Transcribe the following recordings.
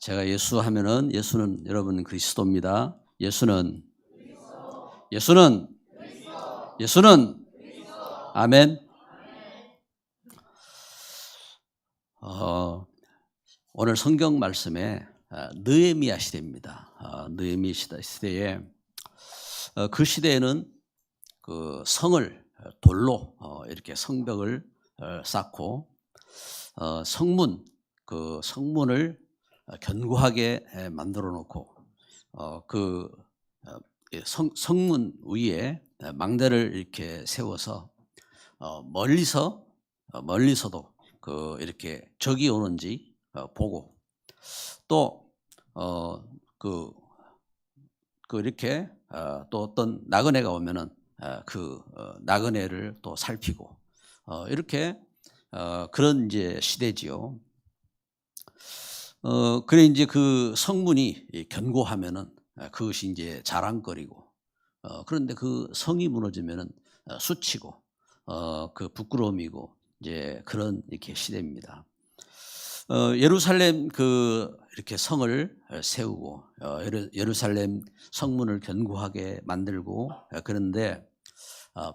제가 예수 하면은 예수는 여러분 그리스도입니다. 예수는 예수는 아멘. 오늘 성경 말씀에 느헤미야 시대입니다. 느헤미야 시대에 그 시대에는 그 성을 돌로 이렇게 성벽을 쌓고 성문을 견고하게 만들어 놓고 성문 위에 망대를 이렇게 세워서 멀리서도 이렇게 적이 오는지 보고 또 이렇게 또 어떤 나그네가 오면은 나그네를 또 살피고 이렇게 그런 이제 시대지요. 그래 이제 그 성문이 견고하면은 그것이 이제 자랑거리고 그런데 그 성이 무너지면은 수치고 그 부끄러움이고 이제 그런 이렇게 시대입니다. 예루살렘 이렇게 성을 세우고 예루살렘 성문을 견고하게 만들고 그런데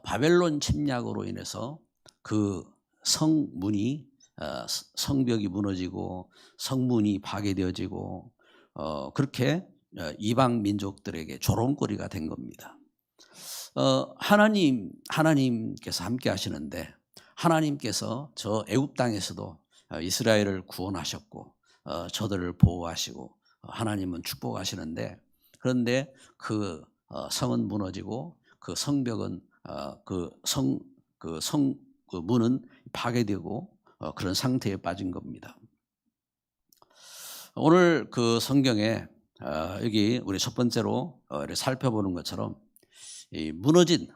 바벨론 침략으로 인해서 그 성문이 성벽이 무너지고 성문이 파괴되어지고 그렇게 이방 민족들에게 조롱거리가 된 겁니다. 하나님께서 함께 하시는데 하나님께서 저 애굽 땅에서도 이스라엘을 구원하셨고 저들을 보호하시고 하나님은 축복하시는데 그런데 그 성은 무너지고 그 성벽은 그 문은 파괴되고 그런 상태에 빠진 겁니다. 오늘 그 성경에 여기 우리 첫 번째로 살펴보는 것처럼 이 무너진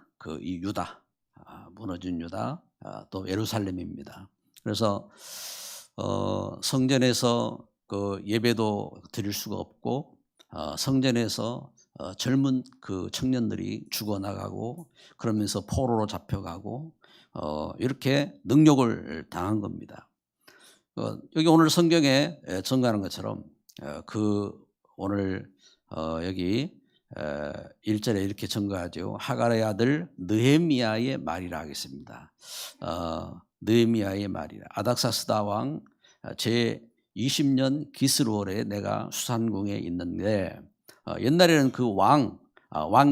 무너진 유다 또 예루살렘입니다. 그래서 성전에서 그 예배도 드릴 수가 없고 성전에서 젊은 그 청년들이 죽어나가고 그러면서 포로로 잡혀가고 이렇게 능욕을 당한 겁니다. 여기 오늘 성경에 증거하는 것처럼 오늘 여기 1절에 이렇게 증거하죠. 하갈의 아들 느헤미야의 말이라 하겠습니다. 느헤미야의 말이라. 아닥사스다 왕 제 20년 기스루월에 내가 수산궁에 있는데 옛날에는 그 왕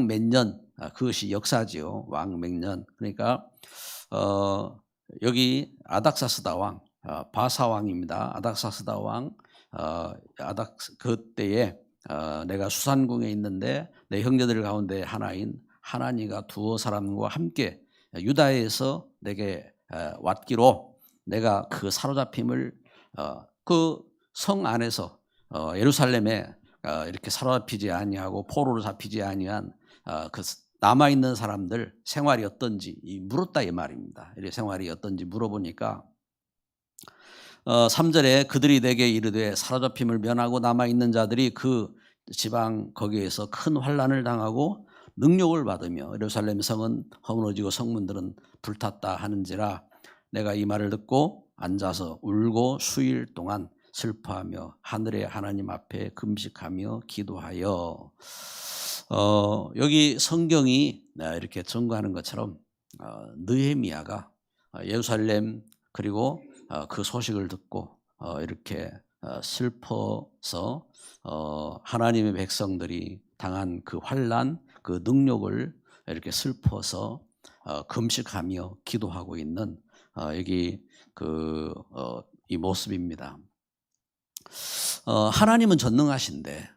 몇 년 그것이 역사지요. 왕 몇 년. 그러니까 여기 아닥사스다 왕 바사 왕입니다. 아닥사스다 왕 그때에 내가 수산궁에 있는데 내 형제들 가운데 하나인 하나니가 두어 사람과 함께 유다에서 내게 왔기로 내가 그 사로잡힘을 그 성 안에서 예루살렘에 이렇게 사로잡히지 아니하고 포로로 잡히지 아니한 그 남아 있는 사람들 생활이 어떤지 물었다 이 말입니다. 이 생활이 어떤지 물어보니까 3절에 그들이 내게 이르되 사로잡힘을 면하고 남아 있는 자들이 그 지방 거기에서 큰 환난을 당하고 능욕을 받으며 예루살렘 성은 허무너지고 성문들은 불탔다 하는지라 내가 이 말을 듣고 앉아서 울고 수일 동안 슬퍼하며 하늘의 하나님 앞에 금식하며 기도하여 여기 성경이 이렇게 증거하는 것처럼 느헤미야가 예루살렘 그리고 그 소식을 듣고 이렇게 슬퍼서 하나님의 백성들이 당한 그 환난, 그 능욕을 이렇게 슬퍼서 금식하며 기도하고 있는 여기 이 모습입니다. 하나님은 전능하신데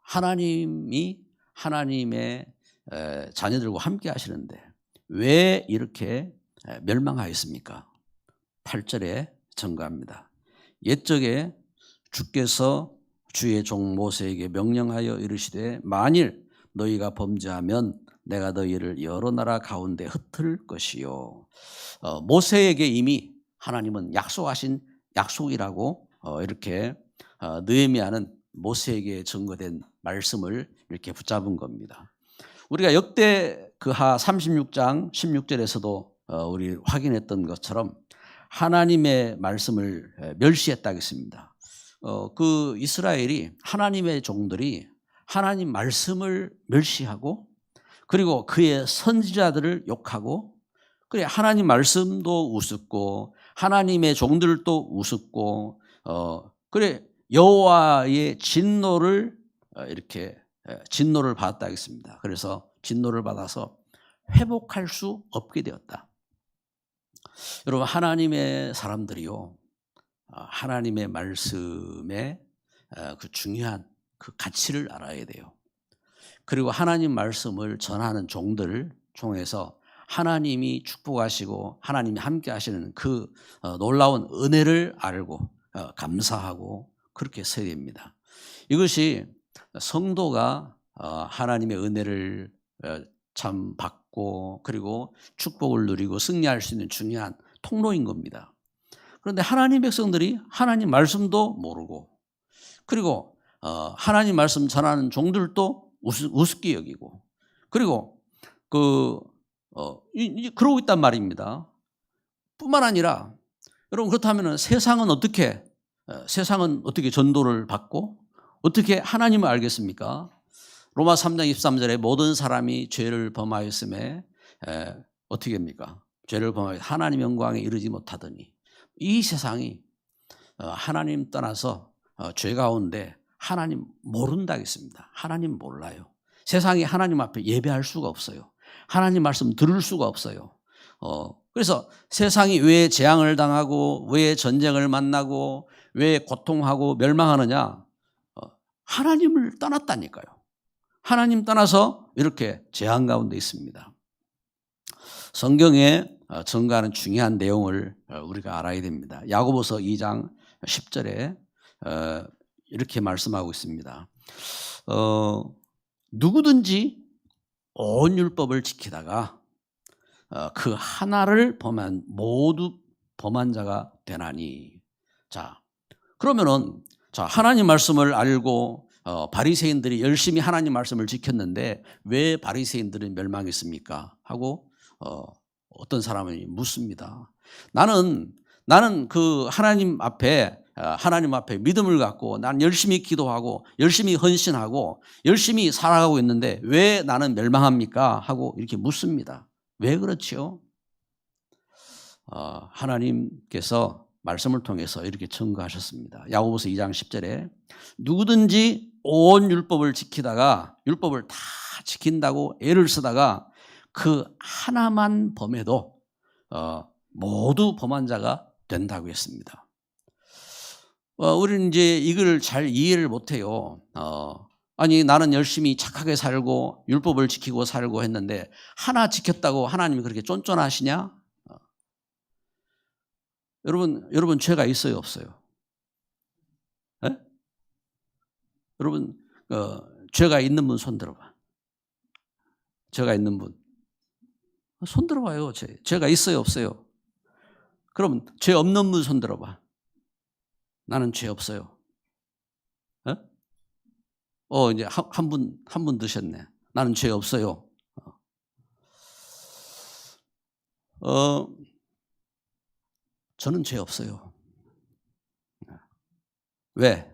하나님이 하나님의 자녀들과 함께 하시는데 왜 이렇게 멸망하였습니까? 8절에 증거합니다. 옛적에 주께서 주의 종 모세에게 명령하여 이르시되 만일 너희가 범죄하면 내가 너희를 여러 나라 가운데 흩을 것이요. 모세에게 이미 하나님은 약속하신 약속이라고 이렇게 느헤미야는 모세에게 증거된 말씀을 이렇게 붙잡은 겁니다. 우리가 역대그하 36장 16절에서도 우리 확인했던 것처럼 하나님의 말씀을 멸시했다겠습니다. 그 이스라엘이 하나님의 종들이 하나님 말씀을 멸시하고 그리고 그의 선지자들을 욕하고 그래 하나님 말씀도 우습고 하나님의 종들도 우습고 그래 여호와의 진노를 이렇게 진노를 받았다 하겠습니다. 그래서 진노를 받아서 회복할 수 없게 되었다. 여러분 하나님의 사람들이요 하나님의 말씀의 그 중요한 그 가치를 알아야 돼요. 그리고 하나님 말씀을 전하는 종들을 통해서 하나님이 축복하시고 하나님이 함께 하시는 그 놀라운 은혜를 알고 감사하고 그렇게 서야 됩니다. 이것이 성도가 하나님의 은혜를 참 받고 그리고 축복을 누리고 승리할 수 있는 중요한 통로인 겁니다. 그런데 하나님 백성들이 하나님 말씀도 모르고 그리고 하나님 말씀 전하는 종들도 우습게 여기고 그리고 그러고 있단 말입니다. 뿐만 아니라 여러분 그렇다면 세상은 어떻게 전도를 받고 어떻게 하나님을 알겠습니까? 로마 3장 23절에 모든 사람이 죄를 범하였음에 어떻게 합니까? 죄를 범하여 하나님 영광에 이르지 못하더니 이 세상이 하나님 떠나서 죄 가운데 하나님 모른다 하겠습니다. 하나님 몰라요. 세상이 하나님 앞에 예배할 수가 없어요. 하나님 말씀 들을 수가 없어요. 그래서 세상이 왜 재앙을 당하고 왜 전쟁을 만나고 왜 고통하고 멸망하느냐? 하나님을 떠났다니까요. 하나님 떠나서 이렇게 재앙 가운데 있습니다. 성경에 증거하는 중요한 내용을 우리가 알아야 됩니다. 야고보서 2장 10절에 이렇게 말씀하고 있습니다. 누구든지 온 율법을 지키다가 그 하나를 범한 모두 범한 자가 되나니. 자, 그러면은 하나님 말씀을 알고 바리새인들이 열심히 하나님 말씀을 지켰는데 왜 바리새인들은 멸망했습니까? 하고 어떤 사람이 묻습니다. 나는 그 하나님 앞에 믿음을 갖고 난 열심히 기도하고 열심히 헌신하고 열심히 살아가고 있는데 왜 나는 멸망합니까? 하고 이렇게 묻습니다. 왜 그렇지요? 하나님께서 말씀을 통해서 이렇게 증거하셨습니다. 야고보서 2장 10절에 누구든지 온 율법을 지키다가 율법을 다 지킨다고 애를 쓰다가 그 하나만 범해도 모두 범한 자가 된다고 했습니다. 우리는 이제 이걸 잘 이해를 못해요. 아니 나는 열심히 착하게 살고 율법을 지키고 살고 했는데 하나 지켰다고 하나님이 그렇게 쫀쫀하시냐? 여러분 죄가 있어요 없어요? 네? 여러분 죄가 있는 분 손 들어봐. 죄가 있는 분 손 들어봐요. 죄가 있어요 없어요? 그럼 죄 없는 분 손 들어봐. 나는 죄 없어요. 이제 한 분 드셨네. 나는 죄 없어요. 저는 죄 없어요. 왜?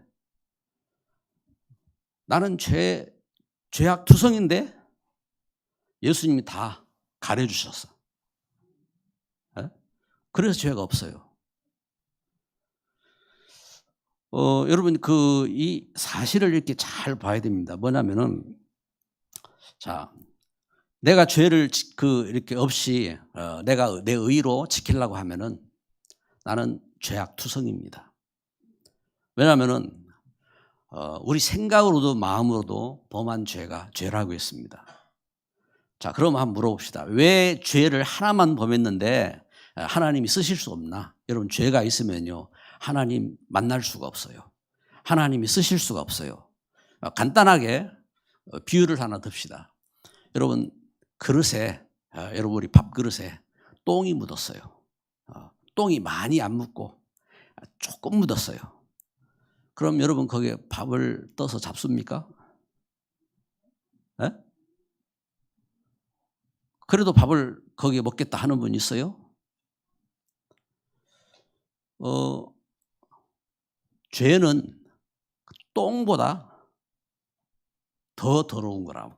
나는 죄악 투성인데 예수님이 다 가려주셨어. 그래서 죄가 없어요. 여러분 이 사실을 이렇게 잘 봐야 됩니다. 뭐냐면은 내가 죄를 이렇게 없이 내가 내 의로 지키려고 하면은 나는 죄악 투성입니다. 왜냐하면은 우리 생각으로도 마음으로도 범한 죄가 죄라고 했습니다. 자, 그럼 한번 물어봅시다. 왜 죄를 하나만 범했는데 하나님이 쓰실 수 없나? 여러분 죄가 있으면요 하나님 만날 수가 없어요. 하나님이 쓰실 수가 없어요. 간단하게 비유를 하나 듭시다. 여러분 그릇에 여러분 우리 밥그릇에 똥이 묻었어요. 똥이 많이 안 묻고 조금 묻었어요. 그럼 여러분 거기에 밥을 떠서 잡습니까? 네? 그래도 밥을 거기에 먹겠다 하는 분 있어요? 죄는 똥보다 더 더러운 거라고.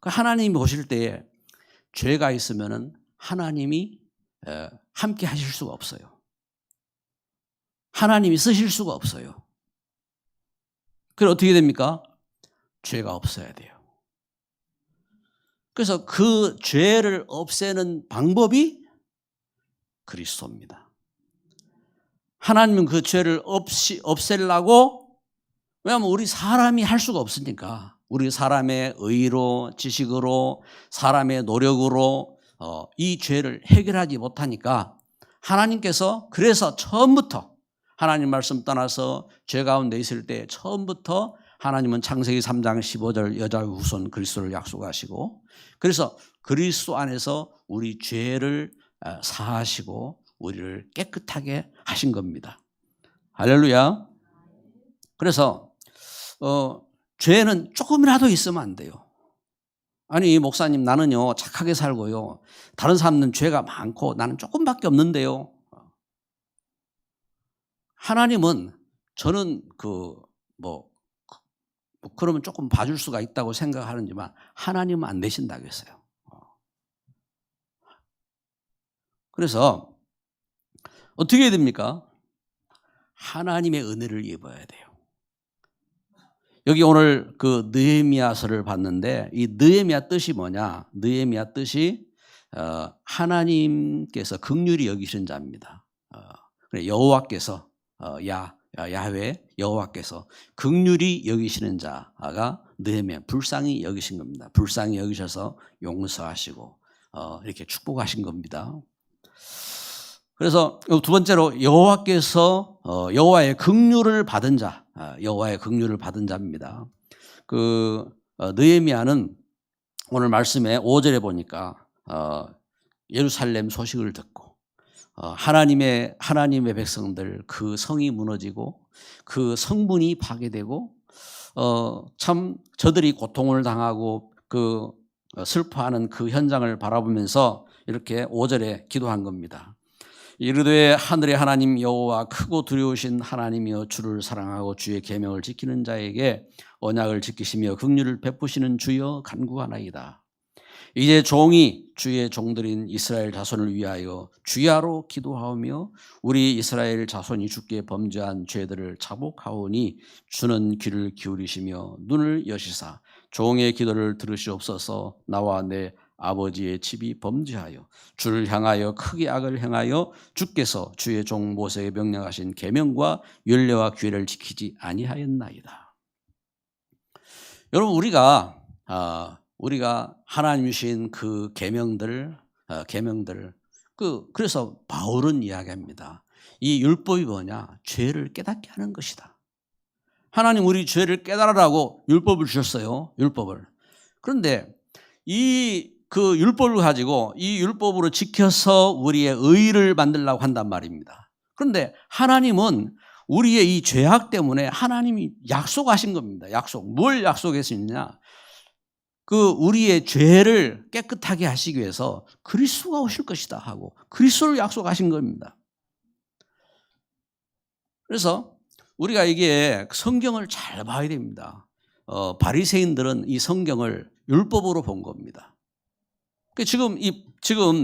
하나님이 보실 때에 죄가 있으면은 하나님이 함께 하실 수가 없어요. 하나님이 쓰실 수가 없어요. 그럼 어떻게 됩니까? 죄가 없어야 돼요. 그래서 그 죄를 없애는 방법이 그리스도입니다. 하나님은 그 죄를 없애려고, 왜냐하면 우리 사람이 할 수가 없으니까, 우리 사람의 의로, 지식으로, 사람의 노력으로 이 죄를 해결하지 못하니까 하나님께서 그래서 처음부터 하나님 말씀 떠나서 죄 가운데 있을 때 처음부터 하나님은 창세기 3장 15절 여자의 후손 그리스도를 약속하시고, 그래서 그리스도 안에서 우리 죄를 사하시고 우리를 깨끗하게 하신 겁니다. 할렐루야. 그래서 죄는 조금이라도 있으면 안 돼요. 아니 목사님, 나는요 착하게 살고요, 다른 사람은 죄가 많고 나는 조금밖에 없는데요. 하나님은, 저는 그러면 조금 봐줄 수가 있다고 생각하는지만 하나님은 안 되신다고 했어요. 그래서 어떻게 해야 됩니까? 하나님의 은혜를 입어야 돼요. 여기 오늘 그 느헤미야서를 봤는데, 이 느헤미야 뜻이 뭐냐? 느헤미야 뜻이 하나님께서 긍휼히 여기시는 자입니다. 여호와께서 야훼 여호와께서 긍휼히 여기시는 자가 느헤미야, 불쌍히 여기신 겁니다. 불쌍히 여기셔서 용서하시고 이렇게 축복하신 겁니다. 그래서 두 번째로 여호와께서 여호와의 긍휼을 받은 자, 여호와의 긍휼을 받은 자입니다. 느헤미야는 오늘 말씀에 5절에 보니까 예루살렘 소식을 듣고 하나님의 백성들, 그 성이 무너지고 그 성문이 파괴되고 참 저들이 고통을 당하고 그 슬퍼하는 그 현장을 바라보면서 이렇게 5절에 기도한 겁니다. 이르되 하늘의 하나님 여호와 크고 두려우신 하나님이여, 주를 사랑하고 주의 계명을 지키는 자에게 언약을 지키시며 긍휼을 베푸시는 주여 간구하나이다. 이제 종이 주의 종들인 이스라엘 자손을 위하여 주야로 기도하오며 우리 이스라엘 자손이 주께 범죄한 죄들을 자복하오니 주는 귀를 기울이시며 눈을 여시사 종의 기도를 들으시옵소서. 나와 내 아버지의 집이 범죄하여 주를 향하여 크게 악을 행하여 주께서 주의 종 모세에게 명령하신 계명과 율례와 규례를 지키지 아니하였나이다. 여러분, 우리가 하나님 주신 그 계명들 그래서 바울은 이야기합니다. 이 율법이 뭐냐? 죄를 깨닫게 하는 것이다. 하나님 우리 죄를 깨달으라고 율법을 주셨어요. 율법을. 그런데 그 율법을 가지고 이 율법으로 지켜서 우리의 의를 만들려고 한단 말입니다. 그런데 하나님은 우리의 이 죄악 때문에 하나님이 약속하신 겁니다. 뭘 약속했느냐? 우리의 죄를 깨끗하게 하시기 위해서 그리스도가 오실 것이다 하고 그리스도를 약속하신 겁니다. 그래서 우리가 이게 성경을 잘 봐야 됩니다. 바리새인들은 이 성경을 율법으로 본 겁니다. 지금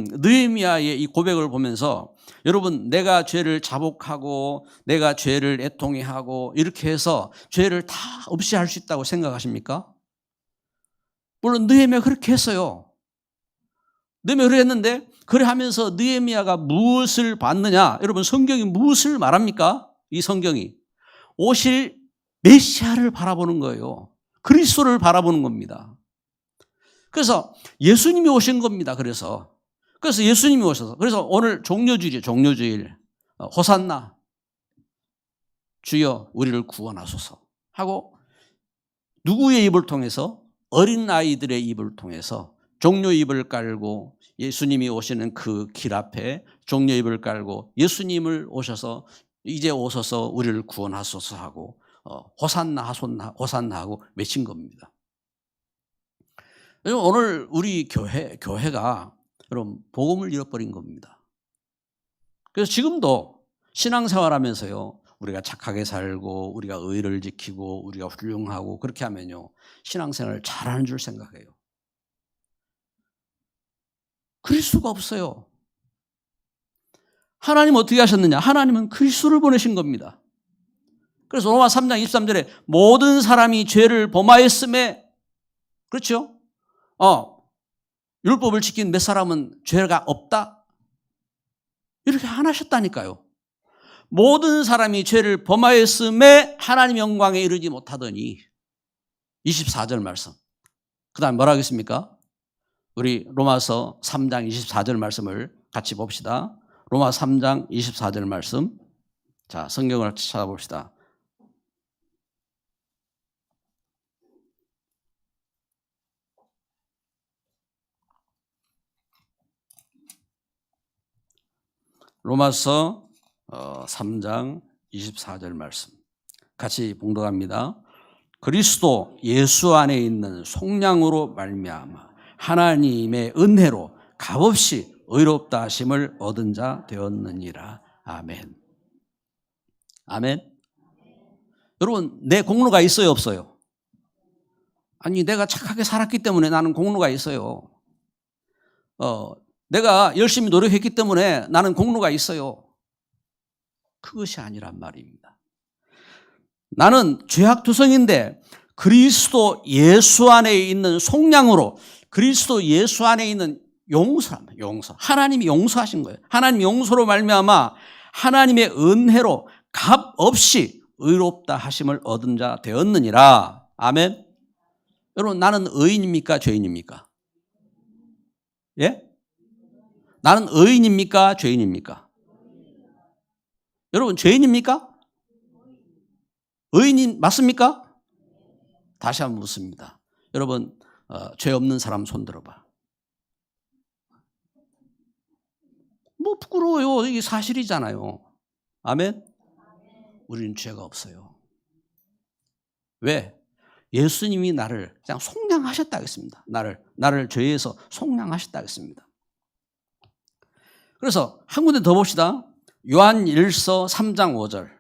느헤미야의 이 고백을 보면서 여러분, 내가 죄를 자복하고 내가 죄를 애통해 하고 이렇게 해서 죄를 다 없이 할 수 있다고 생각하십니까? 물론 느헤미야가 그렇게 했어요. 느헤미야가 그렇게 했는데, 그래 하면서 느헤미야가 무엇을 받느냐? 여러분, 성경이 무엇을 말합니까? 이 성경이 오실 메시아를 바라보는 거예요. 그리스도를 바라보는 겁니다. 그래서 예수님이 오신 겁니다. 그래서 예수님이 오셔서, 그래서 오늘 종료주일 호산나 주여 우리를 구원하소서 하고, 누구의 입을 통해서? 어린 아이들의 입을 통해서 종려입을 깔고 예수님이 오시는 그 길 앞에 종려입을 깔고 예수님을 오셔서 이제 오셔서 우리를 구원하소서 하고 호산나 하고 외친 겁니다. 오늘 우리 교회가 여러분 복음을 잃어버린 겁니다. 그래서 지금도 신앙생활하면서요, 우리가 착하게 살고 우리가 의를 지키고 우리가 훌륭하고 그렇게 하면요 신앙생활을 잘하는 줄 생각해요. 그럴 수가 없어요. 하나님 어떻게 하셨느냐? 하나님은 그리스도를 보내신 겁니다. 그래서 로마 3장 23절에 모든 사람이 죄를 범하였음에 그렇죠? 율법을 지킨 몇 사람은 죄가 없다? 이렇게 안 하셨다니까요. 모든 사람이 죄를 범하였음에 하나님 영광에 이르지 못하더니 24절 말씀. 그 다음 뭐라 하겠습니까? 우리 로마서 3장 24절 말씀을 같이 봅시다. 로마 3장 24절 말씀. 자, 성경을 찾아봅시다. 로마서 3장 24절 말씀. 같이 봉독합니다. 그리스도 예수 안에 있는 속량으로 말미암아 하나님의 은혜로 값없이 의롭다 하심을 얻은 자 되었느니라. 아멘. 아멘. 여러분, 내 공로가 있어요, 없어요? 아니, 내가 착하게 살았기 때문에 나는 공로가 있어요. 내가 열심히 노력했기 때문에 나는 공로가 있어요. 그것이 아니란 말입니다. 나는 죄악투성인데 그리스도 예수 안에 있는 속량으로 그리스도 예수 안에 있는 용서. 하나님이 용서하신 거예요. 하나님 용서로 말미암아 하나님의 은혜로 값없이 의롭다 하심을 얻은 자 되었느니라. 아멘. 여러분, 나는 의인입니까? 죄인입니까? 예? 나는 의인입니까? 죄인입니까? 여러분, 죄인입니까? 의인이 맞습니까? 다시 한번 묻습니다. 여러분, 죄 없는 사람 손 들어봐. 뭐 부끄러워요. 이게 사실이잖아요. 아멘? 우리는 죄가 없어요. 왜? 예수님이 나를 그냥 속량하셨다 하겠습니다. 나를 죄에서 속량하셨다 하겠습니다. 그래서 한 군데 더 봅시다. 요한일서 3장 5절.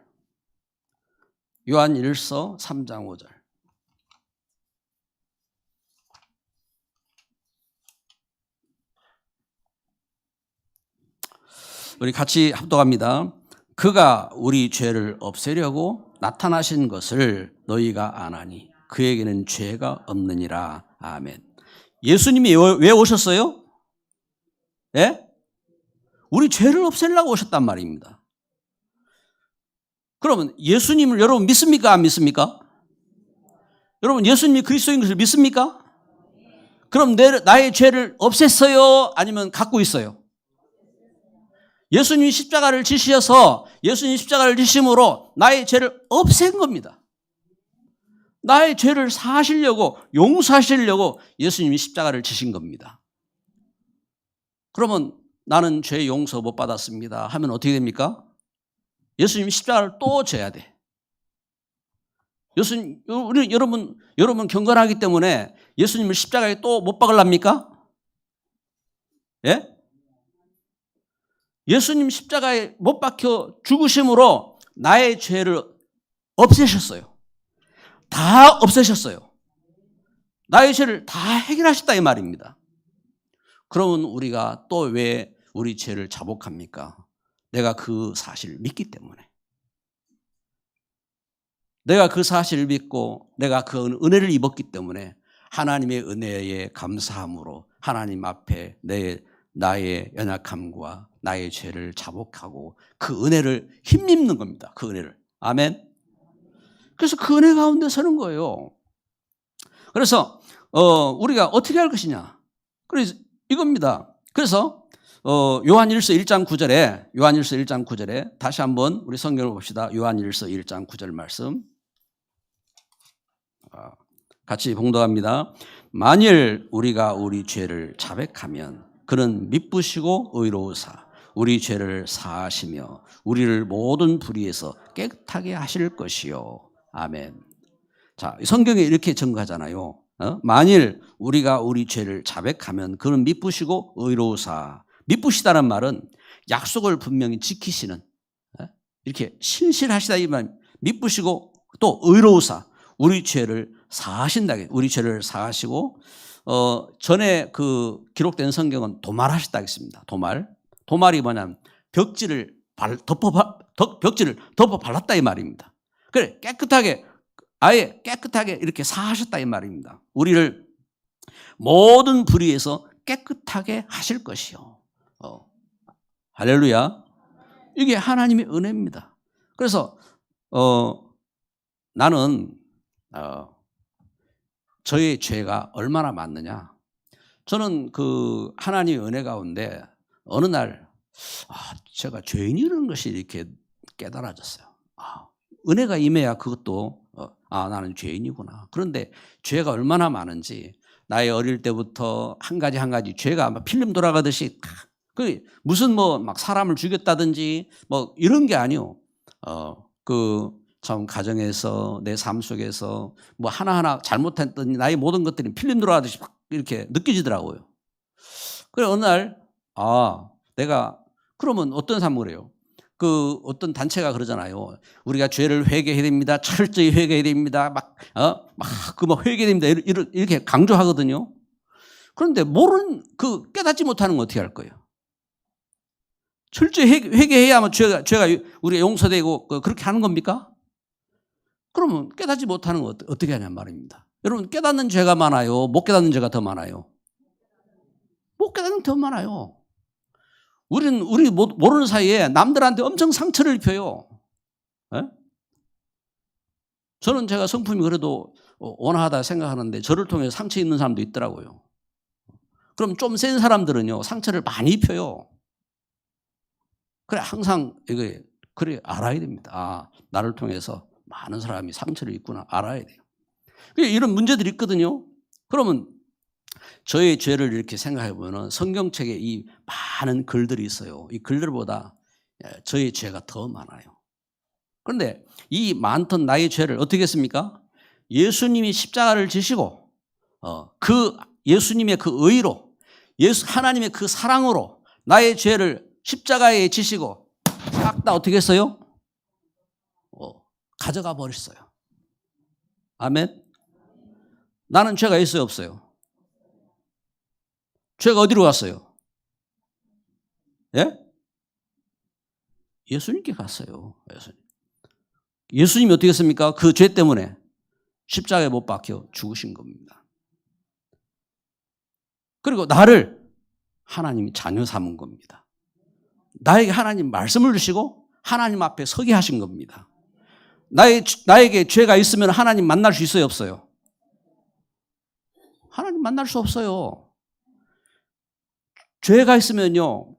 요한일서 3장 5절. 우리 같이 합독합니다. 그가 우리 죄를 없애려고 나타나신 것을 너희가 아나니 그에게는 죄가 없느니라. 아멘. 예수님이 왜 오셨어요? 예? 우리 죄를 없애려고 오셨단 말입니다. 그러면 예수님을 여러분 믿습니까? 안 믿습니까? 여러분 예수님이 그리스도인 것을 믿습니까? 그럼 나의 죄를 없앴어요? 아니면 갖고 있어요? 예수님이 십자가를 지시셔서 예수님이 십자가를 지심으로 나의 죄를 없앤 겁니다. 나의 죄를 사하시려고 용서하시려고 예수님이 십자가를 지신 겁니다. 그러면 나는 죄 용서 못 받았습니다 하면 어떻게 됩니까? 예수님이 십자가를 또 져야 돼. 여러분 경건하기 때문에 예수님을 십자가에 또 못 박으랍니까? 예? 예수님 십자가에 못 박혀 죽으심으로 나의 죄를 없애셨어요. 다 없애셨어요. 나의 죄를 다 해결하셨다 이 말입니다. 그러면 우리가 또 왜 우리 죄를 자복합니까? 내가 그 사실을 믿기 때문에. 내가 그 사실을 믿고 내가 그 은혜를 입었기 때문에 하나님의 은혜에 감사함으로 하나님 앞에 나의 연약함과 나의 죄를 자복하고 그 은혜를 힘입는 겁니다. 그 은혜를. 아멘. 그래서 그 은혜 가운데 서는 거예요. 그래서 우리가 어떻게 할 것이냐. 그래서 이겁니다. 그래서 요한일서 1장 9절에 다시 한번 우리 성경을 봅시다. 요한일서 1장 9절 말씀 같이 봉독합니다. 만일 우리가 우리 죄를 자백하면 그는 미쁘시고 의로우사 우리 죄를 사하시며 우리를 모든 불의에서 깨끗하게 하실 것이요. 아멘. 자, 성경에 이렇게 증거하잖아요. 만일 우리가 우리 죄를 자백하면 그는 미쁘시고 의로우사. 미쁘시다는 말은 약속을 분명히 지키시는, 이렇게 신실하시다 이 말, 미쁘시고 또 의로우사 우리 죄를 사하신다. 우리 죄를 사하시고 전에 그 기록된 성경은 도말하셨다 했습니다. 도말이 뭐냐면 벽지를 덮어 발랐다 이 말입니다. 그래 깨끗하게 아예 깨끗하게 이렇게 사하셨다 이 말입니다. 우리를 모든 불의에서 깨끗하게 하실 것이요. 할렐루야. 이게 하나님의 은혜입니다. 그래서 나는 저의 죄가 얼마나 많느냐. 저는 그 하나님의 은혜 가운데 어느 날 제가 죄인이라는 것이 이렇게 깨달아졌어요. 은혜가 임해야 그것도 나는 죄인이구나. 그런데 죄가 얼마나 많은지 나의 어릴 때부터 한 가지 죄가 막 필름 돌아가듯이 그 무슨 뭐 막 사람을 죽였다든지 뭐 이런 게 아니요. 참 가정에서 내 삶 속에서 뭐 하나하나 잘못했던 나의 모든 것들이 필름 돌아가듯이 막 이렇게 느껴지더라고요. 그래 어느 날 내가 그러면 어떤 삶을 해요? 그 어떤 단체가 그러잖아요. 우리가 죄를 회개해야 됩니다. 철저히 회개해야 됩니다. 회개해야 됩니다. 이렇게 강조하거든요. 그런데 깨닫지 못하는 건 어떻게 할 거예요? 철저히 회개해야만 죄가 우리가 용서되고 그렇게 하는 겁니까? 그러면 깨닫지 못하는 건 어떻게 하냔 말입니다. 여러분 깨닫는 죄가 많아요? 못 깨닫는 죄가 더 많아요? 못 깨닫는 더 많아요. 우리 모르는 사이에 남들한테 엄청 상처를 입혀요. 에? 저는 제가 성품이 그래도 온화하다 생각하는데 저를 통해 상처 있는 사람도 있더라고요. 그럼 좀 센 사람들은요 상처를 많이 입혀요. 그래 항상 그래 알아야 됩니다. 나를 통해서 많은 사람이 상처를 입구나 알아야 돼요. 이런 문제들이 있거든요. 그러면 저의 죄를 이렇게 생각해 보면 성경책에 이 많은 글들이 있어요. 이 글들보다 저의 죄가 더 많아요. 그런데 이 많던 나의 죄를 어떻게 했습니까? 예수님이 십자가를 지시고 그 예수님의 그 의로 하나님의 그 사랑으로 나의 죄를 십자가에 지시고 싹 다 어떻게 했어요? 가져가 버렸어요. 아멘. 나는 죄가 있어요 없어요? 죄가 어디로 갔어요? 예? 예수님께 갔어요. 예수님이 어떻게 했습니까? 그 죄 때문에 십자가에 못 박혀 죽으신 겁니다. 그리고 나를 하나님이 자녀 삼은 겁니다. 나에게 하나님 말씀을 주시고 하나님 앞에 서게 하신 겁니다. 나에게 죄가 있으면 하나님 만날 수 있어요 없어요? 하나님 만날 수 없어요. 죄가 있으면요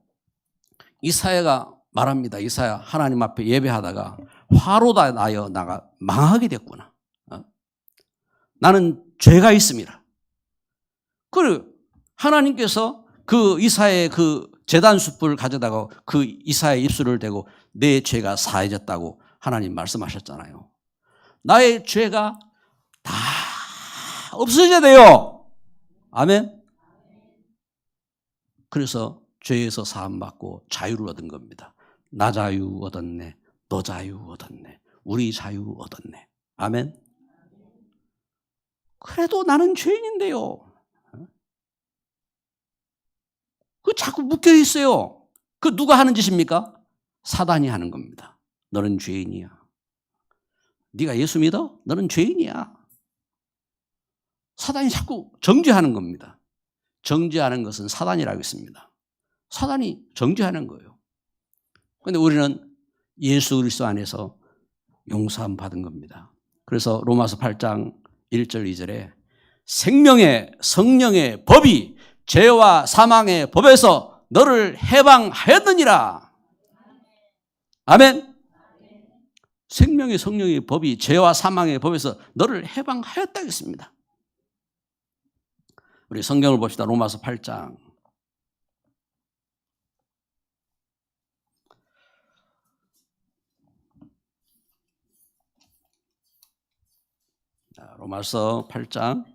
이사야가 말합니다. 이사야 하나님 앞에 예배하다가 화로다 나여 나가 망하게 됐구나. 나는 죄가 있습니다. 그리고 하나님께서 그 이사야의 그 제단 숯불을 가져다가 그 이사야의 입술을 대고 내 죄가 사해졌다고 하나님 말씀하셨잖아요. 나의 죄가 다 없어져야 돼요. 아멘. 그래서 죄에서 사함받고 자유를 얻은 겁니다. 나 자유 얻었네. 너 자유 얻었네. 우리 자유 얻었네. 아멘. 그래도 나는 죄인인데요. 그 자꾸 묶여 있어요. 그 누가 하는 짓입니까? 사단이 하는 겁니다. 너는 죄인이야. 네가 예수 믿어? 너는 죄인이야. 사단이 자꾸 정죄하는 겁니다. 정죄하는 것은 사단이라고 했습니다. 사단이 정죄하는 거예요. 그런데 우리는 예수 그리스도 안에서 용서함 받은 겁니다. 그래서 로마서 8장 1절 2절에 생명의 성령의 법이 죄와 사망의 법에서 너를 해방하였느니라. 아멘. 생명의 성령의 법이 죄와 사망의 법에서 너를 해방하였다 했습니다. 우리 성경을 봅시다. 로마서 8장. 로마서 8장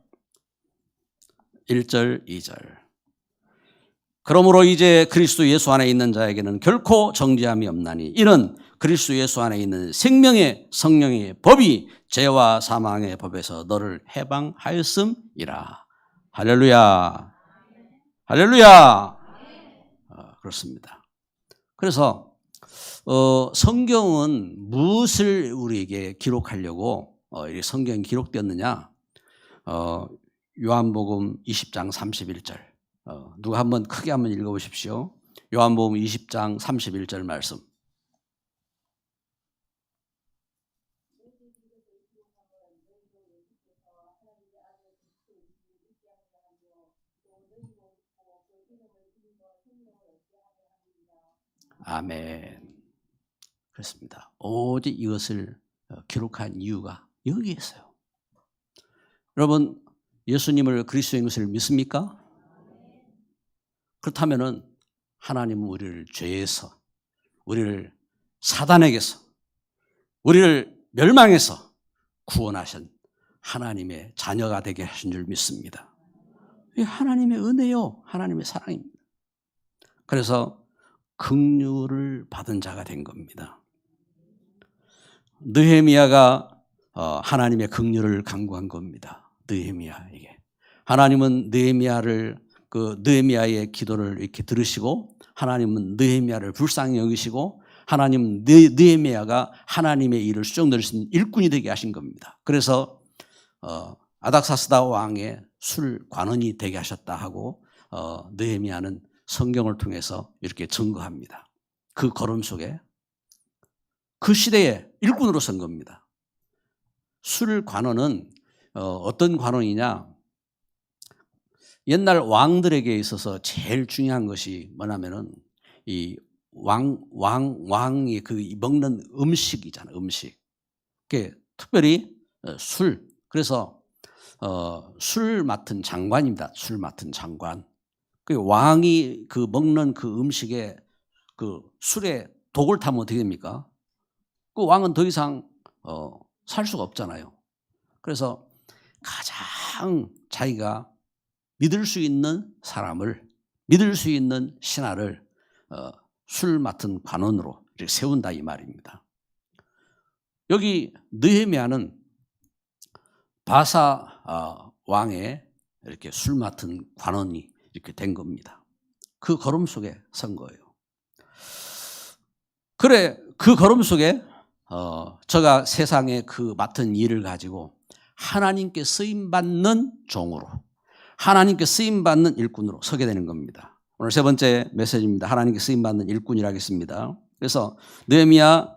1절 2절. 그러므로 이제 그리스도 예수 안에 있는 자에게는 결코 정죄함이 없나니 이는 그리스도 예수 안에 있는 생명의 성령의 법이 죄와 사망의 법에서 너를 해방하였음이라. 할렐루야. 할렐루야. 그렇습니다. 그래서 성경은 무엇을 우리에게 기록하려고 이 성경이 기록되었느냐? 요한복음 20장 31절. 누가 한번 크게 한번 읽어보십시오. 요한복음 20장 31절 말씀. 아멘. 그렇습니다. 오직 이것을 기록한 이유가 여기에 있어요. 여러분, 예수님을 그리스도인 것을 믿습니까? 그렇다면은 하나님은 우리를 죄에서, 우리를 사단에게서, 우리를 멸망해서 구원하신 하나님의 자녀가 되게 하신 줄 믿습니다. 이게 하나님의 은혜요, 하나님의 사랑입니다. 그래서 긍휼을 받은 자가 된 겁니다. 느헤미야가 하나님의 긍휼을 간구한 겁니다. 느헤미야에게. 하나님은 느헤미야의 기도를 이렇게 들으시고 하나님은 느헤미야를 불쌍히 여기시고 하나님은 느헤미야가 하나님의 일을 수종될 수 있는 일꾼이 되게 하신 겁니다. 그래서 아닥사스다 왕의 술 관원이 되게 하셨다 하고 느헤미야는 성경을 통해서 이렇게 증거합니다. 그 걸음 속에 그 시대에 일꾼으로 선 겁니다. 술 관원은 어떤 관원이냐? 옛날 왕들에게 있어서 제일 중요한 것이 뭐냐면은 이 왕이 그 먹는 음식이잖아요. 음식. 그게 특별히 술. 그래서 술 맡은 장관입니다. 술 맡은 장관. 그 왕이 그 먹는 그 음식에 그 술에 독을 타면 어떻게 됩니까? 그 왕은 더 이상 살 수가 없잖아요. 그래서 가장 자기가 믿을 수 있는 사람을, 믿을 수 있는 신하를 술 맡은 관원으로 이렇게 세운다 이 말입니다. 여기 느헤미야는 바사 왕의 이렇게 술 맡은 관원이 이렇게 된 겁니다. 그 걸음 속에 선 거예요. 그래, 그 걸음 속에 저가 세상에 그 맡은 일을 가지고 하나님께 쓰임받는 종으로, 하나님께 쓰임받는 일꾼으로 서게 되는 겁니다. 오늘 세 번째 메시지입니다. 하나님께 쓰임받는 일꾼이라 하겠습니다. 그래서 느헤미야,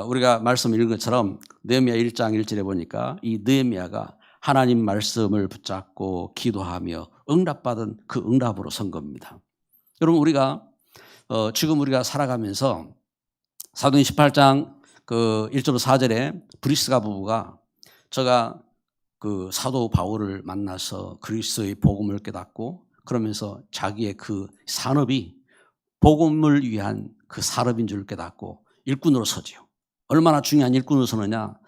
우리가 말씀 읽은 것처럼 느헤미야 1장 1절에 보니까 이 느헤미야가 하나님 말씀을 붙잡고 기도하며 응답받은 그 응답으로 선 겁니다. 여러분, 우리가 지금 우리가 살아가면서 사도행 18장 그 1절 4절에 브리스가 부부가 저가 그 사도 바울을 만나서 그리스도의 복음을 깨닫고 그러면서 자기의 그 산업이 복음을 위한 그 산업인 줄 깨닫고 일꾼으로 서지요. 얼마나 중요한 일꾼으로 서느냐?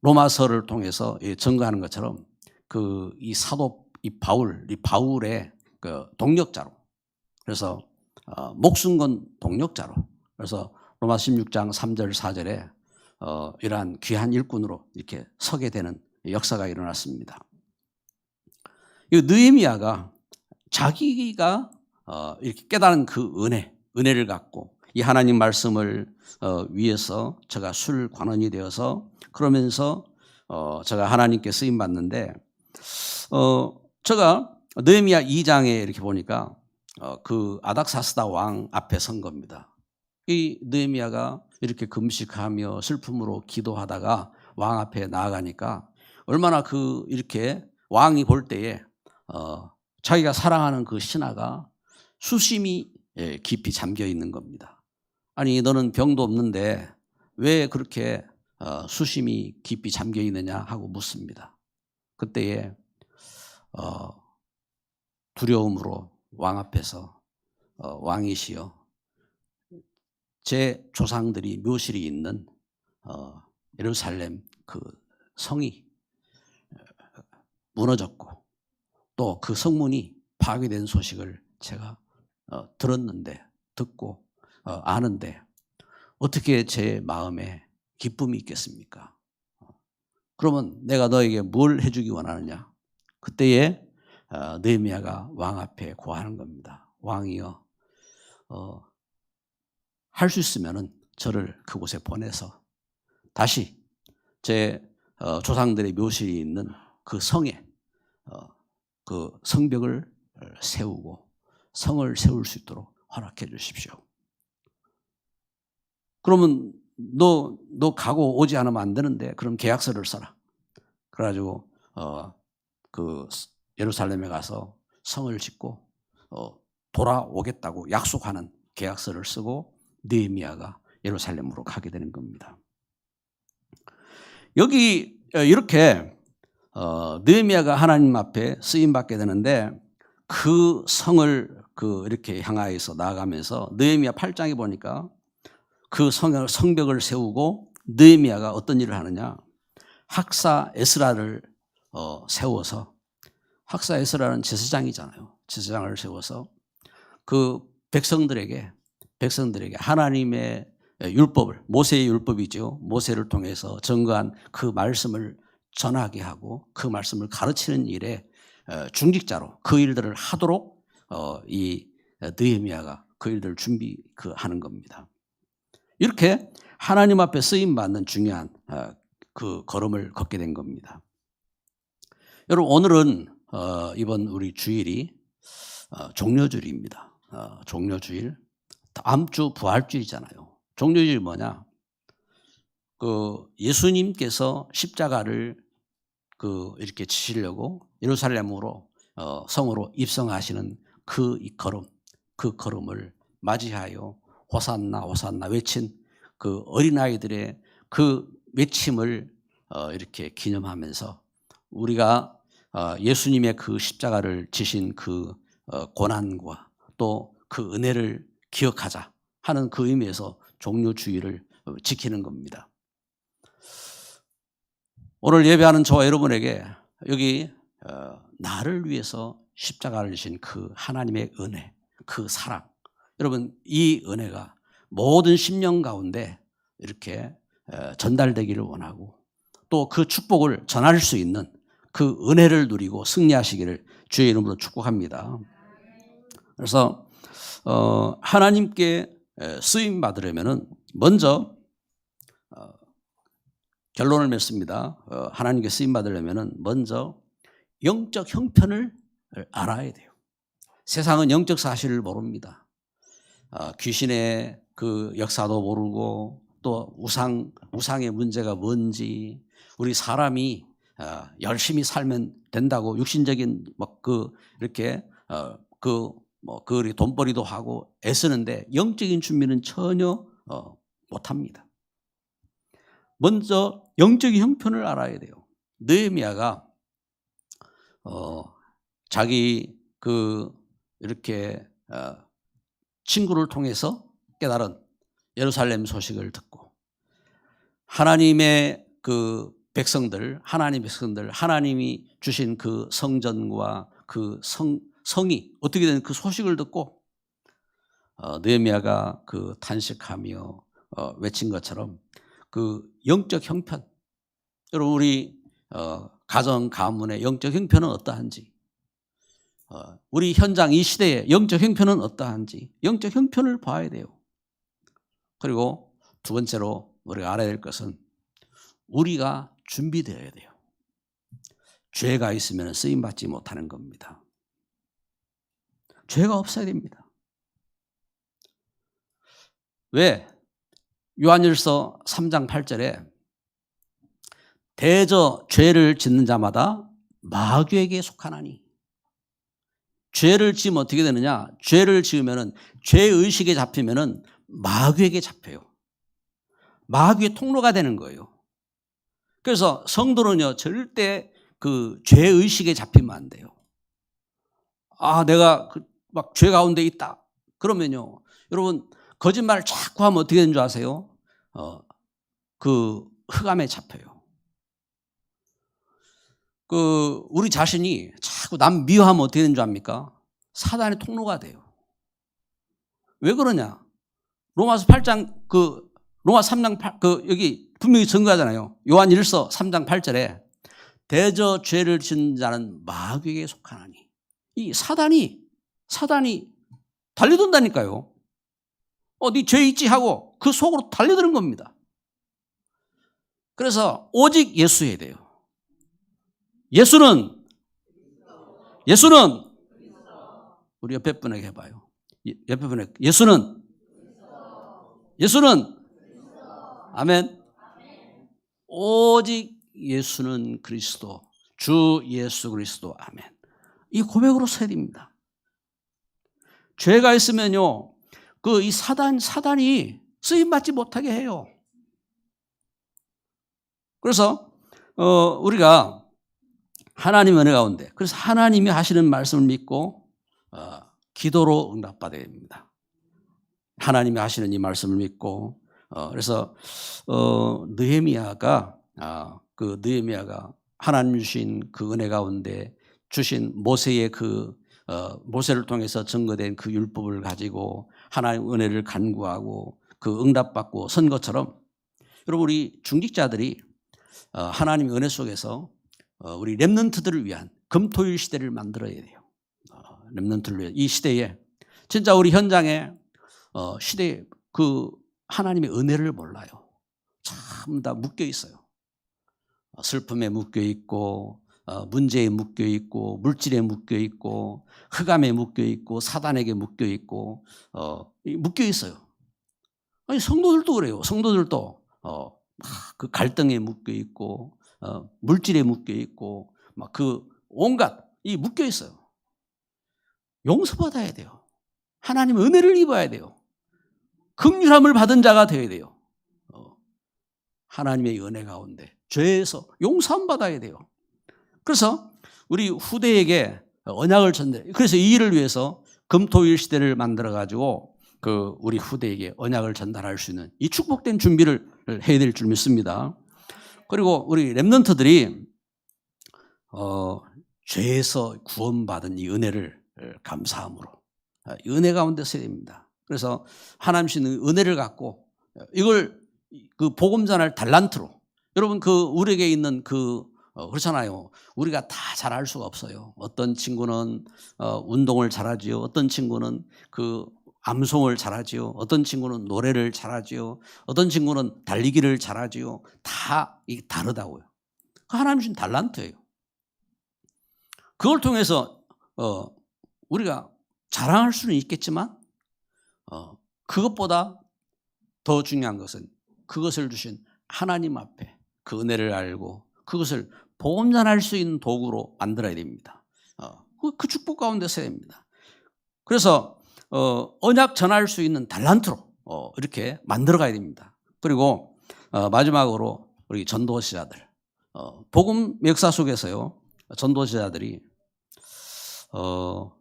로마서를 통해서 증거하는 것처럼 그 이 사도 이 바울의 그 동력자로, 그래서 목숨 건 동력자로, 그래서 로마 16장 3절 4절에 이러한 귀한 일꾼으로 이렇게 서게 되는 역사가 일어났습니다. 이 느헤미야가 자기가 이렇게 깨달은 그 은혜를 갖고 이 하나님 말씀을 위해서 제가 술 관원이 되어서 그러면서 제가 하나님께 쓰임 받는데 제가 느헤미야 2장에 이렇게 보니까 그 아닥사스다 왕 앞에 선 겁니다. 이 느헤미야가 이렇게 금식하며 슬픔으로 기도하다가 왕 앞에 나아가니까 얼마나 그 이렇게 왕이 볼 때에 자기가 사랑하는 그 신하가 수심이 깊이 잠겨 있는 겁니다. 아니 너는 병도 없는데 왜 그렇게 수심이 깊이 잠겨 있느냐 하고 묻습니다. 그때에 두려움으로 왕 앞에서 왕이시여 제 조상들이 묘실이 있는 예루살렘 그 성이 무너졌고 또 그 성문이 파괴된 소식을 제가 들었는데, 듣고 아는데 어떻게 제 마음에 기쁨이 있겠습니까? 그러면 내가 너에게 뭘 해주기 원하느냐? 그때에 느헤미야가 왕 앞에 고하는 겁니다. 왕이여, 할 수 있으면은 저를 그곳에 보내서 다시 제 조상들의 묘실이 있는 그 성에 그 성벽을 세우고 성을 세울 수 있도록 허락해 주십시오. 그러면 너 가고 오지 않으면 안 되는데 그럼 계약서를 써라. 그래가지고 그 예루살렘에 가서 성을 짓고 돌아오겠다고 약속하는 계약서를 쓰고 느헤미야가 예루살렘으로 가게 되는 겁니다. 여기 이렇게 느헤미야가 하나님 앞에 쓰임 받게 되는데 그 성을 이렇게 향하여서 나아가면서 느헤미야 8장에 보니까 그 성벽을 세우고 느헤미야가 어떤 일을 하느냐? 학사 에스라를 세워서, 학사 에스라는 제사장이잖아요. 제사장을 세워서 그 백성들에게 하나님의 율법을, 모세의 율법이죠. 모세를 통해서 전거한 그 말씀을 전하게 하고 그 말씀을 가르치는 일에 중직자로 그 일들을 하도록 이 느헤미야가 그 일들을 준비하는 겁니다. 이렇게 하나님 앞에 쓰임 받는 중요한 그 걸음을 걷게 된 겁니다. 여러분, 오늘은 이번 우리 주일이 종려주일입니다. 종려주일. 다음 주 부활주일이잖아요. 종려주일 뭐냐? 그 예수님께서 십자가를 이렇게 지시려고 예루살렘으로 성으로 입성하시는 그 걸음을 맞이하여 호산나 호산나 외친 그 어린아이들의 그 외침을 이렇게 기념하면서 우리가 예수님의 그 십자가를 지신 그 고난과 또 그 은혜를 기억하자 하는 그 의미에서 종려주일을 지키는 겁니다. 오늘 예배하는 저와 여러분에게 여기 나를 위해서 십자가를 지신 그 하나님의 은혜, 그 사랑, 여러분 이 은혜가 모든 심령 가운데 이렇게 전달되기를 원하고 또 그 축복을 전할 수 있는 그 은혜를 누리고 승리하시기를 주의 이름으로 축복합니다. 그래서 하나님께 쓰임 받으려면은 먼저 결론을 맺습니다. 하나님께 쓰임 받으려면은 먼저 영적 형편을 알아야 돼요. 세상은 영적 사실을 모릅니다. 귀신의 그 역사도 모르고 또 우상의 문제가 뭔지, 우리 사람이 열심히 살면 된다고 육신적인 이렇게 우리 돈벌이도 하고 애쓰는데 영적인 준비는 전혀 못합니다. 먼저 영적인 형편을 알아야 돼요. 느헤미야가 자기 이렇게 친구를 통해서 깨달은 예루살렘 소식을 듣고 하나님의 그 백성들, 하나님이 주신 그 성전과 그 성이 어떻게 되는 그 소식을 듣고 느헤미야가 그 탄식하며 외친 것처럼 그 영적 형편, 여러분 우리 가정 가문의 영적 형편은 어떠한지, 우리 현장 이 시대의 영적 형편은 어떠한지 영적 형편을 봐야 돼요. 그리고 두 번째로 우리가 알아야 될 것은 우리가 준비되어야 돼요. 죄가 있으면 쓰임받지 못하는 겁니다. 죄가 없어야 됩니다. 왜? 요한일서 3장 8절에 대저 죄를 짓는 자마다 마귀에게 속하나니, 죄를 지으면 어떻게 되느냐? 죄를 지으면은 죄의식에 잡히면은 마귀에게 잡혀요. 마귀의 통로가 되는 거예요. 그래서 성도는요, 절대 그 죄의식에 잡히면 안 돼요. 내가 막 죄 가운데 있다. 그러면요, 여러분, 거짓말을 자꾸 하면 어떻게 되는 줄 아세요? 그 흑암에 잡혀요. 우리 자신이 자꾸 남 미워하면 어떻게 되는 줄 압니까? 사단의 통로가 돼요. 왜 그러냐? 로마서 8장 로마 3장 8 여기 분명히 증거하잖아요. 요한 1서 3장 8절에 대저 죄를 지은 자는 마귀에게 속하나니. 이 사단이 달려든다니까요. 네 죄 있지 하고 그 속으로 달려드는 겁니다. 그래서 오직 예수해야 돼요. 예수는 우리 옆에 분에게 해봐요. 옆에 분에게 예수는 아멘. 오직 예수는 그리스도, 주 예수 그리스도, 아멘. 이 고백으로 서야 됩니다. 죄가 있으면요, 이 사단이 쓰임받지 못하게 해요. 그래서 우리가 하나님의 은혜 가운데, 그래서 하나님이 하시는 말씀을 믿고 기도로 응답받아야 됩니다. 하나님이 하시는 이 말씀을 믿고 그래서 느헤미야가 하나님 주신 그 은혜 가운데 주신 모세의 모세를 통해서 증거된 그 율법을 가지고 하나님의 은혜를 간구하고 그 응답받고 선 것처럼 여러분 우리 중직자들이 하나님의 은혜 속에서 우리 렘넌트들을 위한 금토일 시대를 만들어야 돼요. 렘넌트를 위해 이 시대에 진짜 우리 현장에 시대에 하나님의 은혜를 몰라요. 참 다 묶여 있어요. 슬픔에 묶여 있고 문제에 묶여 있고 물질에 묶여 있고 흑암에 묶여 있고 사단에게 묶여 있고 묶여 있어요. 아니 성도들도 그래요. 성도들도 그 갈등에 묶여 있고 물질에 묶여 있고 막 온갖 묶여 있어요. 용서받아야 돼요. 하나님의 은혜를 입어야 돼요. 긍휼함을 받은 자가 되어야 돼요. 하나님의 은혜 가운데 죄에서 용서함 받아야 돼요. 그래서 우리 후대에게 언약을 전달해요. 그래서 이 일을 위해서 금토일 시대를 만들어 가지고 우리 후대에게 언약을 전달할 수 있는 이 축복된 준비를 해야 될 줄 믿습니다. 그리고 우리 렘넌트들이 죄에서 구원받은 이 은혜를 감사함으로 이 은혜 가운데 서야 됩니다. 그래서 하나님 주시는 은혜를 갖고 이걸 복음 전할 달란트로 여러분 우리에게 있는 그렇잖아요. 우리가 다 잘할 수가 없어요. 어떤 친구는 운동을 잘하지요. 어떤 친구는 암송을 잘하지요. 어떤 친구는 노래를 잘하지요. 어떤 친구는 달리기를 잘하지요. 다 이게 다르다고요. 하나님 주신 달란트예요. 그걸 통해서 우리가 자랑할 수는 있겠지만 그것보다 더 중요한 것은 그것을 주신 하나님 앞에 그 은혜를 알고 그것을 복음 전할 수 있는 도구로 만들어야 됩니다. 그 축복 가운데 서야 됩니다. 그래서 언약 전할 수 있는 달란트로 이렇게 만들어 가야 됩니다. 그리고 마지막으로 우리 전도지자들 복음 역사 속에서요 전도지자들이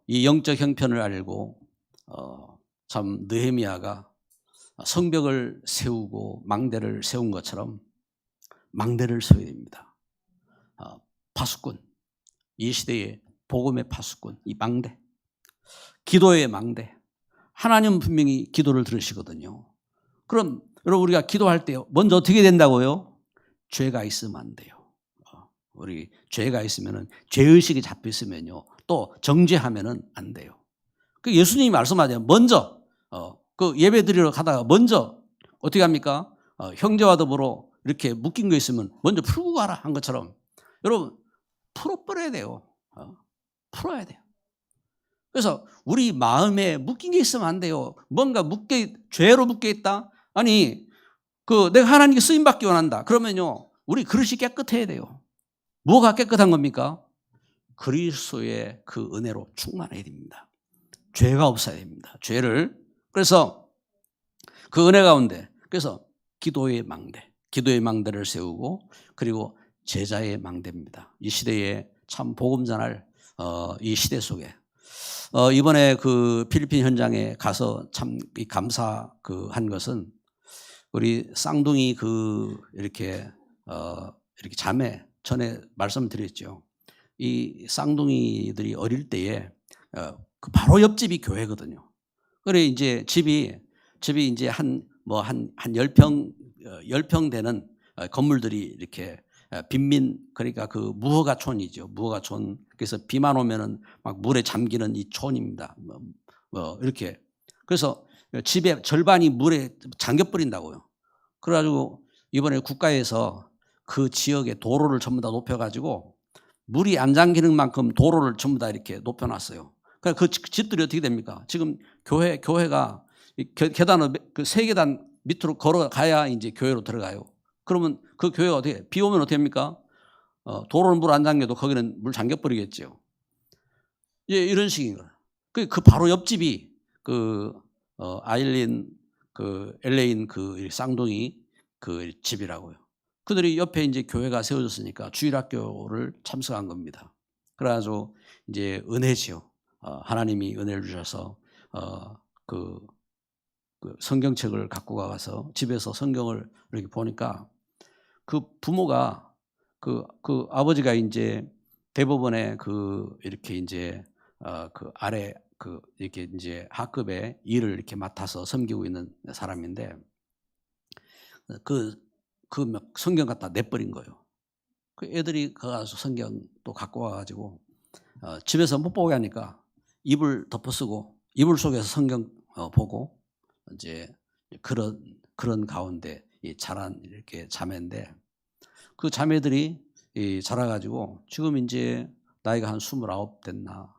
이 영적 형편을 알고 참 느헤미야가 성벽을 세우고 망대를 세운 것처럼 망대를 세워야 됩니다. 파수꾼, 이 시대의 복음의 파수꾼, 이 망대, 기도의 망대. 하나님은 분명히 기도를 들으시거든요. 그럼 여러분 우리가 기도할 때 먼저 어떻게 된다고요? 죄가 있으면 안 돼요. 우리 죄가 있으면은 죄의식이 잡혀 있으면요 또 정죄하면은 안 돼요. 예수님이 말씀하잖아요. 먼저 예배 드리러 가다가 먼저 어떻게 합니까? 형제와 더불어 이렇게 묶인 거 있으면 먼저 풀고 가라 한 것처럼 여러분 풀어버려야 돼요. 풀어야 돼요. 그래서 우리 마음에 묶인 게 있으면 안 돼요. 뭔가 죄로 묶여 있다? 아니 내가 하나님께 쓰임받기 원한다. 그러면요 우리 그릇이 깨끗해야 돼요. 뭐가 깨끗한 겁니까? 그리스도의 그 은혜로 충만해야 됩니다. 죄가 없어야 됩니다. 그래서 그 은혜 가운데 그래서 기도의 망대를 세우고 그리고 제자의 망대입니다. 이 시대에 참 복음 전할 이 시대 속에 이번에 필리핀 현장에 가서 참 감사한 것은 우리 쌍둥이 이렇게 자매 전에 말씀드렸죠. 이 쌍둥이들이 어릴 때에 그 바로 옆집이 교회거든요. 그래 이제 집이 이제 한 10평 되는 건물들이 이렇게 빈민, 그러니까 그 무허가촌이죠. 무허가촌. 그래서 비만 오면은 막 물에 잠기는 이 촌입니다. 이렇게. 그래서 집의 절반이 물에 잠겨버린다고요. 그래가지고 이번에 국가에서 그 지역의 도로를 전부 다 높여가지고 물이 안 잠기는 만큼 도로를 전부 다 이렇게 높여놨어요. 그러니까 그 집들이 어떻게 됩니까? 지금 교회가 계단을 그 3계단 밑으로 걸어가야 이제 교회로 들어가요. 그러면 그 교회가 어떻게, 비 오면 어떻게 합니까? 도로는 물 안 잠겨도 거기는 물 잠겨버리겠죠. 예, 이런 식인 거예요. 그 바로 옆집이 아일린 엘레인 쌍둥이 집이라고요. 그들이 옆에 이제 교회가 세워졌으니까 주일학교를 참석한 겁니다. 그래가지고 이제 은혜지요. 하나님이 은혜를 주셔서 그 성경책을 갖고 가서 집에서 성경을 이렇게 보니까 그 부모가 그 아버지가 이제 대법원에 이렇게 이제 아래 이렇게 이제 하급의 일을 이렇게 맡아서 섬기고 있는 사람인데 그 성경 갖다 내버린 거예요. 그 애들이 가서 성경 또 갖고 와가지고 집에서 못 보게 하니까 이불 덮어쓰고 이불 속에서 성경 보고 이제 그런 가운데 자란 이렇게 자매인데 그 자매들이 자라가지고 지금 이제 나이가 한 29 됐나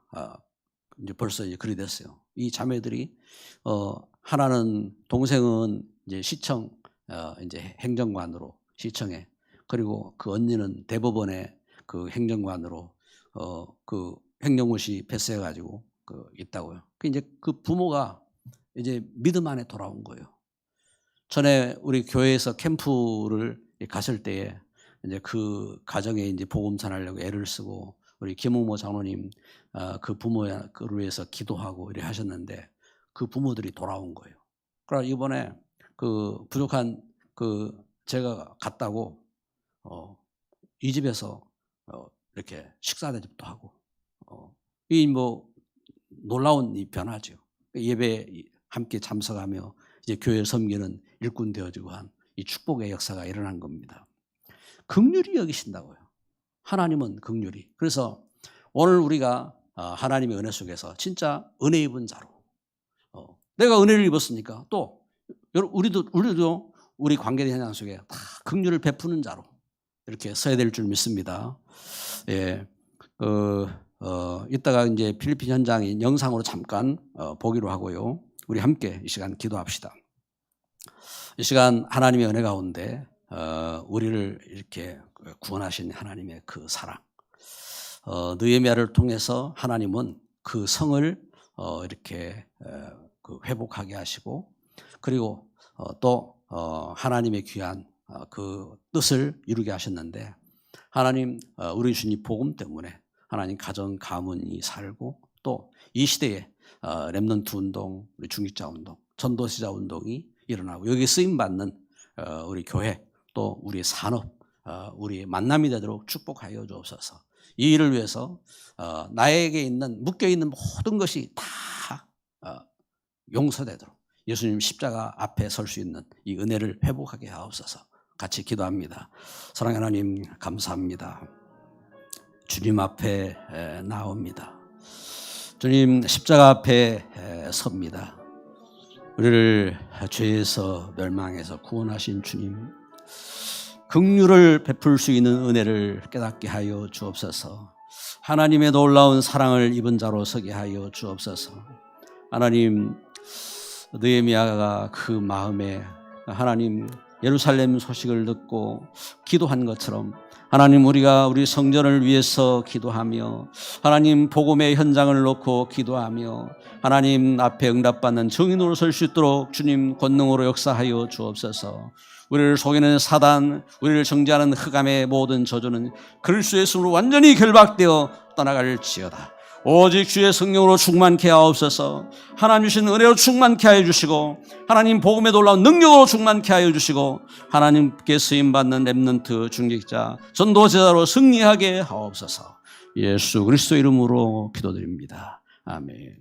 이제 벌써 이제 그리 됐어요. 이 자매들이 하나는 동생은 이제 시청 이제 행정관으로 시청에, 그리고 그 언니는 대법원의 그 행정관으로 그 행정고시 패스해가지고 있다고요. 이제 그 부모가 이제 믿음 안에 돌아온 거예요. 전에 우리 교회에서 캠프를 갔을 때에 이제 그 가정에 이제 복음 전하려고 애를 쓰고 우리 김홍모 장로님 그 부모를 위해서 기도하고 이래 하셨는데 그 부모들이 돌아온 거예요. 그러나 이번에 그 부족한 제가 갔다고 이 집에서 이렇게 식사 대접도 하고 이 놀라운 이 변화죠. 예배 함께 참석하며 이제 교회를 섬기는 일꾼 되어지고 한 이 축복의 역사가 일어난 겁니다. 긍휼히 여기신다고요. 하나님은 긍휼히. 그래서 오늘 우리가 하나님의 은혜 속에서 진짜 은혜 입은 자로 내가 은혜를 입었으니까 또 우리도 우리 관계된 현장 속에 다 긍휼을 베푸는 자로 이렇게 서야 될 줄 믿습니다. 예, 이따가 이제 필리핀 현장인 영상으로 잠깐 보기로 하고요. 우리 함께 이 시간 기도합시다. 이 시간 하나님의 은혜 가운데 우리를 이렇게 구원하신 하나님의 그 사랑, 느헤미야를 통해서 하나님은 그 성을 이렇게 회복하게 하시고, 그리고 또 하나님의 귀한 그 뜻을 이루게 하셨는데, 하나님 우리 주님 복음 때문에 하나님 가정 가문이 살고, 또 이 시대에 렘넌트 운동, 우리 중직자 운동, 전도시자 운동이 일어나고 여기 쓰임 받는 우리 교회, 또 우리 산업, 우리 만남이 되도록 축복하여 주옵소서. 이 일을 위해서 나에게 묶여 있는 모든 것이 다 용서되도록 예수님 십자가 앞에 설 수 있는 이 은혜를 회복하게 하옵소서. 같이 기도합니다. 사랑하는 하나님 감사합니다. 주님 앞에 나옵니다. 주님 십자가 앞에 섭니다. 우리를 죄에서 멸망해서 구원하신 주님, 긍휼을 베풀 수 있는 은혜를 깨닫게 하여 주옵소서. 하나님의 놀라운 사랑을 입은 자로 서게 하여 주옵소서. 하나님, 느헤미야가 그 마음에 하나님 예루살렘 소식을 듣고 기도한 것처럼 하나님, 우리가 우리 성전을 위해서 기도하며 하나님 복음의 현장을 놓고 기도하며 하나님 앞에 응답받는 증인으로 설 수 있도록 주님 권능으로 역사하여 주옵소서. 우리를 속이는 사단, 우리를 정죄하는 흑암의 모든 저주는 그리스도의 이름으로 완전히 결박되어 떠나갈지어다. 오직 주의 성령으로 충만케 하옵소서. 하나님 주신 은혜로 충만케 하여 주시고, 하나님 복음에 놀라운 능력으로 충만케 하여 주시고, 하나님께 쓰임받는 렘넌트 중직자 전도제자로 승리하게 하옵소서. 예수 그리스도 이름으로 기도드립니다. 아멘.